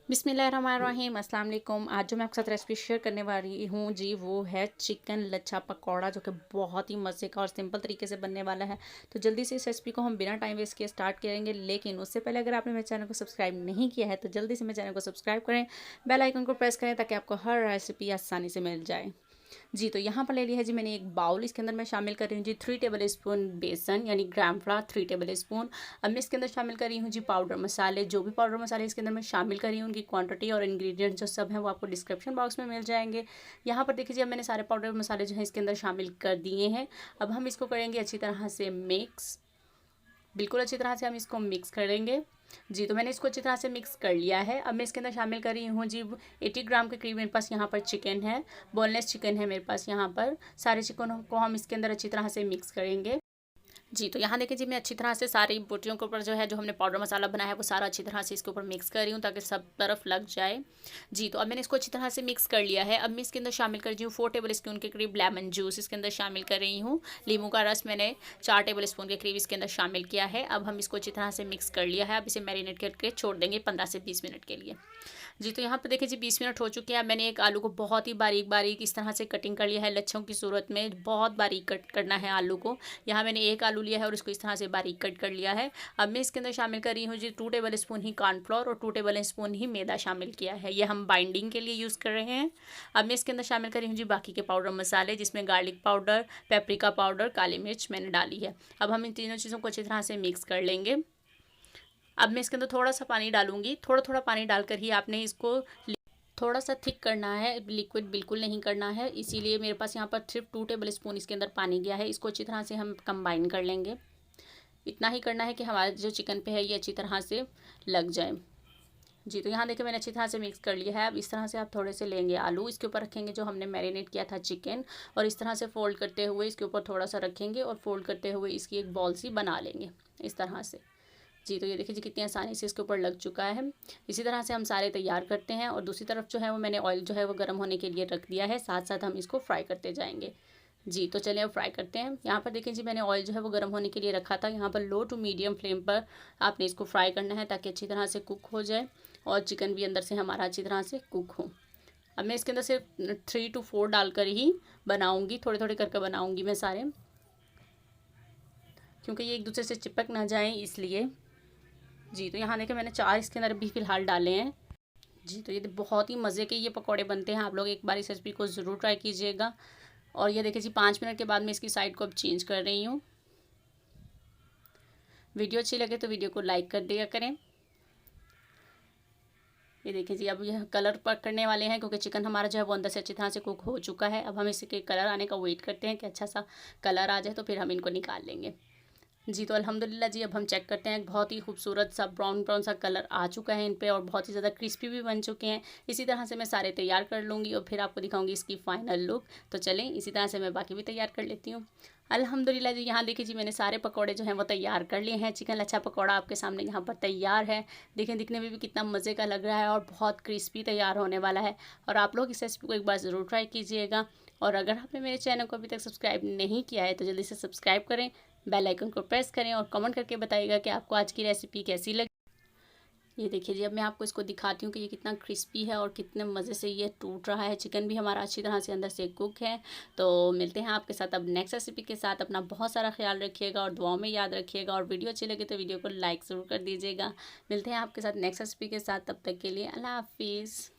बिस्मिल्लाहिर्रहमानिर्रहीम अस्सलाम वालेकुम। आज जो मैं आपके साथ रेसिपी शेयर करने वाली हूँ जी वो है चिकन लच्छा पकौड़ा, जो कि बहुत ही मज़े का और सिंपल तरीके से बनने वाला है। तो जल्दी से इस रेसिपी को हम बिना टाइम वेस्ट किए स्टार्ट करेंगे, लेकिन उससे पहले अगर आपने मेरे चैनल को सब्सक्राइब नहीं किया है तो जल्दी से मेरे चैनल को सब्सक्राइब करें, बेल आइकन को प्रेस करें ताकि आपको हर रेसिपी आसानी से मिल जाए। जी, तो यहाँ पर ले लिया है जी मैंने एक बाउल। इसके अंदर मैं शामिल कर रही हूँ जी 3 टेबल स्पून बेसन यानी ग्राम फ्लावर 3 टेबल स्पून। अब मैं इसके अंदर शामिल कर रही हूँ जी पाउडर मसाले। जो भी पाउडर मसाले इसके अंदर मैं शामिल कर रही हूँ उनकी क्वांटिटी और इंग्रेडिएंट जो सब है वो आपको डिस्क्रिप्शन बॉक्स में मिल जाएंगे। यहाँ पर देखिए जी अब मैंने सारे पाउडर मसाले जो है इसके अंदर शामिल कर दिए हैं। अब हम इसको करेंगे अच्छी तरह से मिक्स। बिल्कुल अच्छी तरह से हम इसको मिक्स करेंगे। जी, तो मैंने इसको अच्छी तरह से मिक्स कर लिया है। अब मैं इसके अंदर शामिल कर रही हूँ जी 80 ग्राम के करीब मेरे पास यहाँ पर चिकन है, बोनलेस चिकन है मेरे पास यहाँ पर। सारे चिकन को हम इसके अंदर अच्छी तरह से मिक्स करेंगे। जी, तो यहाँ देखिए जी मैं अच्छी तरह से सारी बोटियों के ऊपर जो है जो हमने पाउडर मसाला बनाया है वो सारा अच्छी तरह से इसके ऊपर मिक्स कर रही हूँ ताकि सब तरफ लग जाए। जी, तो अब मैंने इसको अच्छी तरह से मिक्स कर लिया है। अब मैं इसके अंदर शामिल कर रही हूँ 4 टेबल स्पून के करीब लेमन जूस इसके अंदर शामिल कर रही हूँ। लींबू का रस मैंने 4 टेबल स्पून के करीब इसके अंदर शामिल किया है। अब हम इसको अच्छी तरह से मिक्स कर लिया है। अब इसे मैरिनेट करके छोड़ देंगे 15 से 20 मिनट के लिए। जी, तो यहाँ पर देखिए जी 20 मिनट हो चुके हैं। मैंने एक आलू को बहुत ही बारीक बारीक इस तरह से कटिंग कर लिया है। लच्छों की सूरत में बहुत बारीक कट करना है आलू को। यहाँ मैंने एक आलू लिया है और इसको इस तरह से बारीक कट कर लिया है। अब मैं इसके अंदर शामिल कर रही हूँ जी 2 टेबल स्पून ही कॉर्नफ्लोर और 2 टेबल स्पून ही मैदा शामिल किया है। ये हम बाइंडिंग के लिए यूज़ कर रहे हैं। अब मैं इसके अंदर शामिल कर रही हूँ जी बाकी के पाउडर मसाले, जिसमें गार्लिक पाउडर, पेपरिका पाउडर, काली मिर्च मैंने डाली है। अब हम इन तीनों चीज़ों को अच्छी तरह से मिक्स कर लेंगे। अब मैं इसके अंदर थोड़ा सा पानी डालूंगी। थोड़ा थोड़ा पानी डालकर ही आपने इसको थोड़ा सा थिक करना है, लिक्विड बिल्कुल नहीं करना है। इसीलिए मेरे पास यहाँ पर सिर्फ 2 टेबल स्पून इसके अंदर पानी गया है। इसको अच्छी तरह से हम कंबाइन कर लेंगे। इतना ही करना है कि हमारा जो चिकन पे है ये अच्छी तरह से लग जाए। जी, तो यहाँ देखिए मैंने अच्छी तरह से मिक्स कर लिया है। अब इस तरह से आप थोड़े से लेंगे आलू, इसके ऊपर रखेंगे जो हमने मैरिनेट किया था चिकन, और इस तरह से फोल्ड करते हुए इसके ऊपर थोड़ा सा रखेंगे और फोल्ड करते हुए इसकी एक बॉल सी बना लेंगे इस तरह से। जी, तो ये देखिए जी कितनी आसानी से इसके ऊपर लग चुका है। इसी तरह से हम सारे तैयार करते हैं और दूसरी तरफ जो है वो मैंने ऑयल जो है वो गर्म होने के लिए रख दिया है। साथ साथ हम इसको फ्राई करते जाएंगे। जी, तो चलिए अब फ्राई करते हैं। यहाँ पर देखिए जी मैंने ऑयल जो है वो गर्म होने के लिए रखा था। यहाँ पर लो टू मीडियम फ्लेम पर आपने इसको फ्राई करना है ताकि अच्छी तरह से कुक हो जाए और चिकन भी अंदर से हमारा अच्छी तरह से कुक हो। अब मैं इसके अंदर से 3 to 4 डालकर ही बनाऊँगी, थोड़े थोड़े करके बनाऊँगी मैं सारे, क्योंकि ये एक दूसरे से चिपक ना जाएँ इसलिए। जी, तो यहाँ देखिए मैंने 4 इसके अंदर भी फ़िलहाल डाले हैं। जी, तो ये बहुत ही मज़े के ये पकौड़े बनते हैं। आप लोग एक बार इस रेसिपी को ज़रूर ट्राई कीजिएगा। और ये देखिए जी 5 मिनट के बाद मैं इसकी साइड को अब चेंज कर रही हूँ। वीडियो अच्छी लगे तो वीडियो को लाइक कर दिया करें। ये देखिए जी अब यह कलर पकड़ने वाले हैं क्योंकि चिकन हमारा जो है वो अंदर से अच्छी तरह से कुक हो चुका है। अब हम इसके कलर आने का वेट करते हैं कि अच्छा सा कलर आ जाए तो फिर हम इनको निकाल लेंगे। जी, तो अल्हम्दुलिल्लाह जी अब हम चेक करते हैं। बहुत ही खूबसूरत सा ब्राउन ब्राउन सा कलर आ चुका है इन पे और बहुत ही ज़्यादा क्रिस्पी भी बन चुके हैं। इसी तरह से मैं सारे तैयार कर लूँगी और फिर आपको दिखाऊंगी इसकी फ़ाइनल लुक। तो चलें इसी तरह से मैं बाकी भी तैयार कर लेती हूँ। अल्हम्दुलिल्लाह जी यहाँ देखिए जी मैंने सारे पकौड़े जो हैं वो तैयार कर लिए हैं। चिकन लच्छा पकौड़ा आपके सामने यहाँ पर तैयार है। देखें दिखने में भी कितना मज़े का लग रहा है और बहुत क्रिस्पी तैयार होने वाला है। और आप लोग इस रेसिपी को एक बार ज़रूर ट्राई कीजिएगा। और अगर आपने मेरे चैनल को अभी तक सब्सक्राइब नहीं किया है तो जल्दी से सब्सक्राइब करें, बेल आइकन को प्रेस करें और कमेंट करके बताइएगा कि आपको आज की रेसिपी कैसी लगी। ये देखिए जी अब मैं आपको इसको दिखाती हूँ कि ये कितना क्रिस्पी है और कितने मज़े से ये टूट रहा है। चिकन भी हमारा अच्छी तरह से अंदर से कुक है। तो मिलते हैं आपके साथ अब नेक्स्ट रेसिपी के साथ। अपना बहुत सारा ख्याल रखिएगा और दुआओं में याद रखिएगा। और वीडियो अच्छी लगे तो वीडियो को लाइक ज़रूर कर दीजिएगा। मिलते हैं आपके साथ नेक्स्ट रेसिपी के साथ, तब तक के लिए अल्लाह हाफिज़।